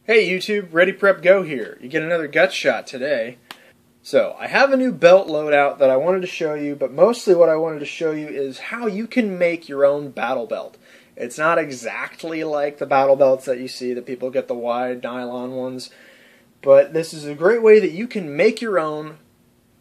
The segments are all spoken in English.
Hey YouTube, ReadyPrepGo here. You get another gut shot today. So, I have a new belt loadout that I wanted to show you, but mostly what I wanted to show you is how you can make your own battle belt. It's not exactly like the battle belts that you see, that people get the wide nylon ones, but this is a great way that you can make your own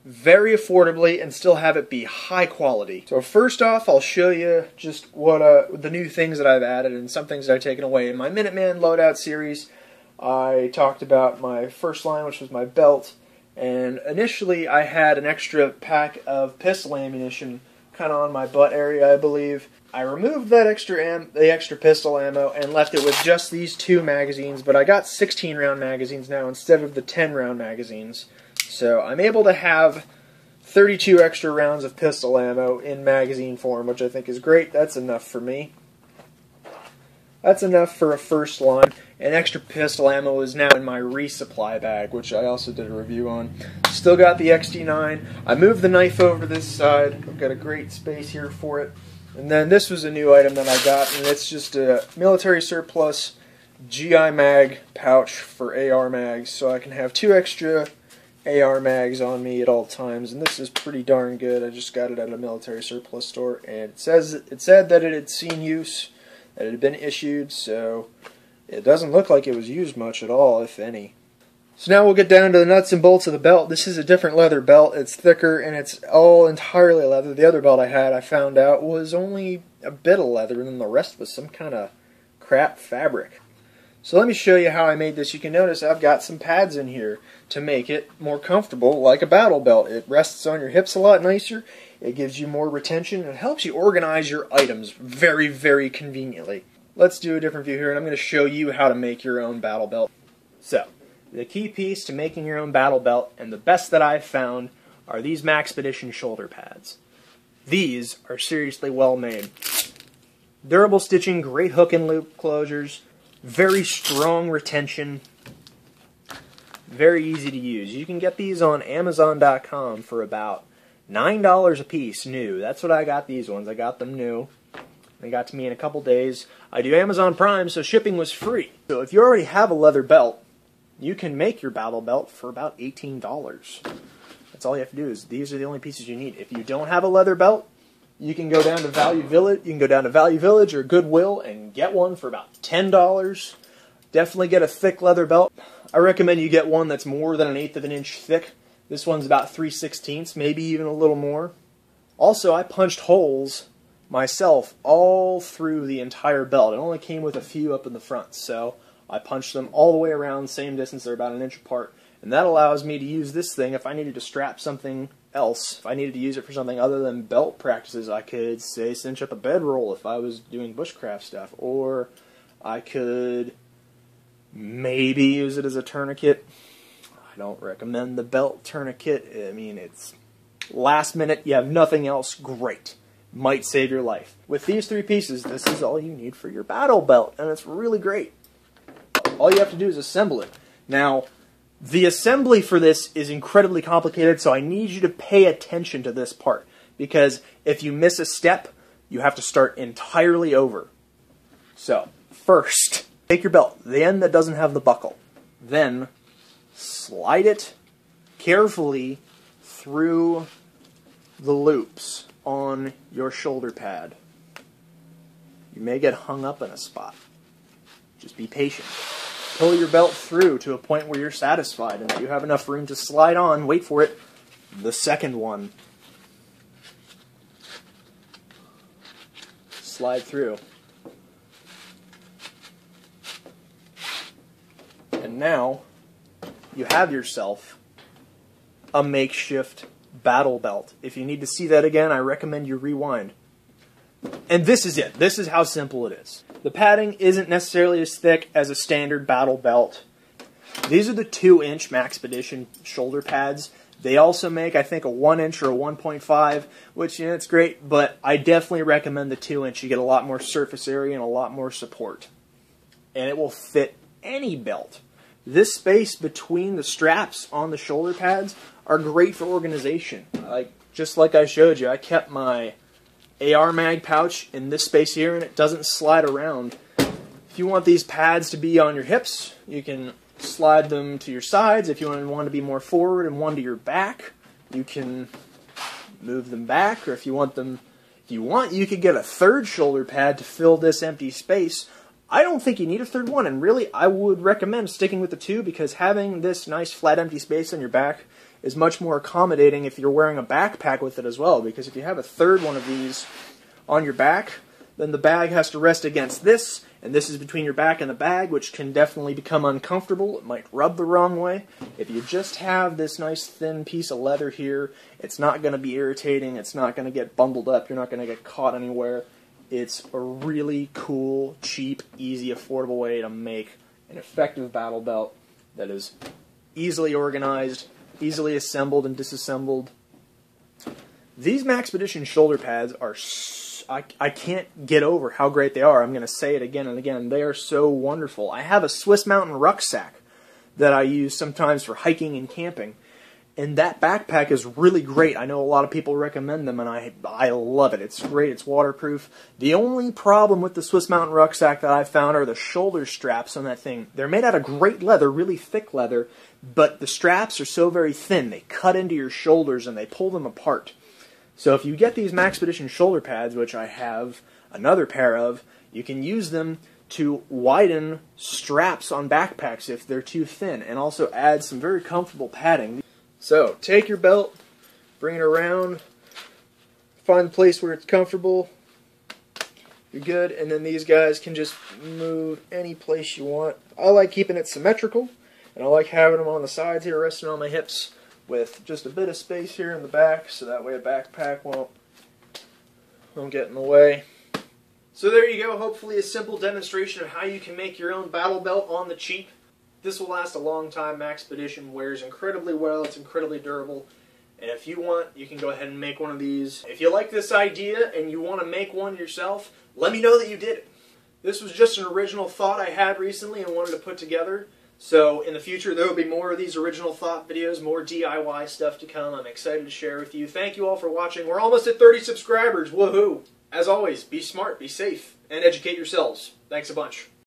very affordably and still have it be high quality. So first off, I'll show you just what the new things that I've added and some things that I've taken away. In my Minuteman loadout series, I talked about my first line, which was my belt, and initially I had an extra pack of pistol ammunition kind of on my butt area, I believe. I removed that the extra pistol ammo and left it with just these 2 magazines, but I got 16-round magazines now instead of the 10-round magazines. So I'm able to have 32 extra rounds of pistol ammo in magazine form, which I think is great. That's enough for me. That's enough for a first line. And extra pistol ammo is now in my resupply bag, which I also did a review on. Still got the XD9. I moved the knife over to this side. I've got a great space here for it. And then this was a new item that I got, and it's just a military surplus GI mag pouch for AR mags, so I can have 2 extra AR mags on me at all times, and this is pretty darn good. I just got it at a military surplus store, and it said that it had seen use, that it had been issued, so it doesn't look like it was used much at all, if any. So now we'll get down to the nuts and bolts of the belt. This is a different leather belt. It's thicker, and it's all entirely leather. The other belt I had, I found out, was only a bit of leather, and then the rest was some kind of crap fabric. So let me show you how I made this. You can notice I've got some pads in here to make it more comfortable, like a battle belt. It rests on your hips a lot nicer. It gives you more retention, and it helps you organize your items very, very conveniently. Let's do a different view here, and I'm going to show you how to make your own battle belt. So, the key piece to making your own battle belt, and the best that I've found, are these Maxpedition shoulder pads. These are seriously well made. Durable stitching, great hook and loop closures, very strong retention, very easy to use. You can get these on Amazon.com for about $9 a piece new. That's what I got these ones. I got them new. They got to me in a couple days. I do Amazon Prime, so shipping was free. So if you already have a leather belt, you can make your battle belt for about $18. That's all you have to do. These are the only pieces you need. If you don't have a leather belt, you can go down to Value Village. You can go down to Value Village or Goodwill and get one for about $10. Definitely get a thick leather belt. I recommend you get one that's more than 1/8 of an inch thick. This one's about 3/16, maybe even a little more. Also, I punched holes myself all through the entire belt. It only came with a few up in the front, so I punched them all the way around, same distance. They're about 1 inch apart, and that allows me to use this thing if I needed to strap something else. If I needed to use it for something other than belt practices, I could, say, cinch up a bedroll if I was doing bushcraft stuff, or I could maybe use it as a tourniquet. I don't recommend the belt tourniquet. I mean, it's last minute, you have nothing else, great. Might save your life. With these 3 pieces, this is all you need for your battle belt, and it's really great. All you have to do is assemble it. Now, the assembly for this is incredibly complicated, so I need you to pay attention to this part, because if you miss a step, you have to start entirely over. So, first, take your belt, the end that doesn't have the buckle. Then, slide it carefully through the loops on your shoulder pad. You may get hung up in a spot. Just be patient. Pull your belt through to a point where you're satisfied and that you have enough room to slide on, wait for it, the second one. Slide through. And now you have yourself a makeshift battle belt. If you need to see that again, I recommend you rewind. And this is it. This is how simple it is. The padding isn't necessarily as thick as a standard battle belt. These are the 2-inch Maxpedition shoulder pads. They also make, I think, a 1-inch or a 1.5, which, you know, it's great, but I definitely recommend the 2-inch. You get a lot more surface area and a lot more support. And it will fit any belt. This space between the straps on the shoulder pads are great for organization. Just like I showed you, I kept my AR mag pouch in this space here, and it doesn't slide around. If you want these pads to be on your hips, you can slide them to your sides. If you want to be more forward and one to your back, you can move them back. Or if you want, you could get a third shoulder pad to fill this empty space. I don't think you need a third one, and really I would recommend sticking with the two, because having this nice flat empty space on your back is much more accommodating if you're wearing a backpack with it as well, because if you have a third one of these on your back, then the bag has to rest against this, and this is between your back and the bag, which can definitely become uncomfortable. It might rub the wrong way. If you just have this nice thin piece of leather here, it's not going to be irritating, it's not going to get bundled up, you're not going to get caught anywhere. It's a really cool, cheap, easy, affordable way to make an effective battle belt that is easily organized, easily assembled and disassembled. These Maxpedition shoulder pads are, I can't get over how great they are. I'm going to say it again and again. They are so wonderful. I have a Swiss Mountain rucksack that I use sometimes for hiking and camping. And that backpack is really great. I know a lot of people recommend them, and I love it. It's great. It's waterproof. The only problem with the Swiss Mountain rucksack that I've found are the shoulder straps on that thing. They're made out of great leather, really thick leather, but the straps are so very thin. They cut into your shoulders and they pull them apart. So if you get these Maxpedition shoulder pads, which I have another pair of, you can use them to widen straps on backpacks if they're too thin, and also add some very comfortable padding. So, take your belt, bring it around, find a place where it's comfortable, you're good, and then these guys can just move any place you want. I like keeping it symmetrical, and I like having them on the sides here, resting on my hips, with just a bit of space here in the back, so that way a backpack won't get in the way. So there you go, hopefully a simple demonstration of how you can make your own battle belt on the cheap. This will last a long time. Maxpedition wears incredibly well. It's incredibly durable. And if you want, you can go ahead and make one of these. If you like this idea and you want to make one yourself, let me know that you did it. This was just an original thought I had recently and wanted to put together. So in the future, there will be more of these original thought videos, more DIY stuff to come. I'm excited to share with you. Thank you all for watching. We're almost at 30 subscribers. Woohoo! As always, be smart, be safe, and educate yourselves. Thanks a bunch.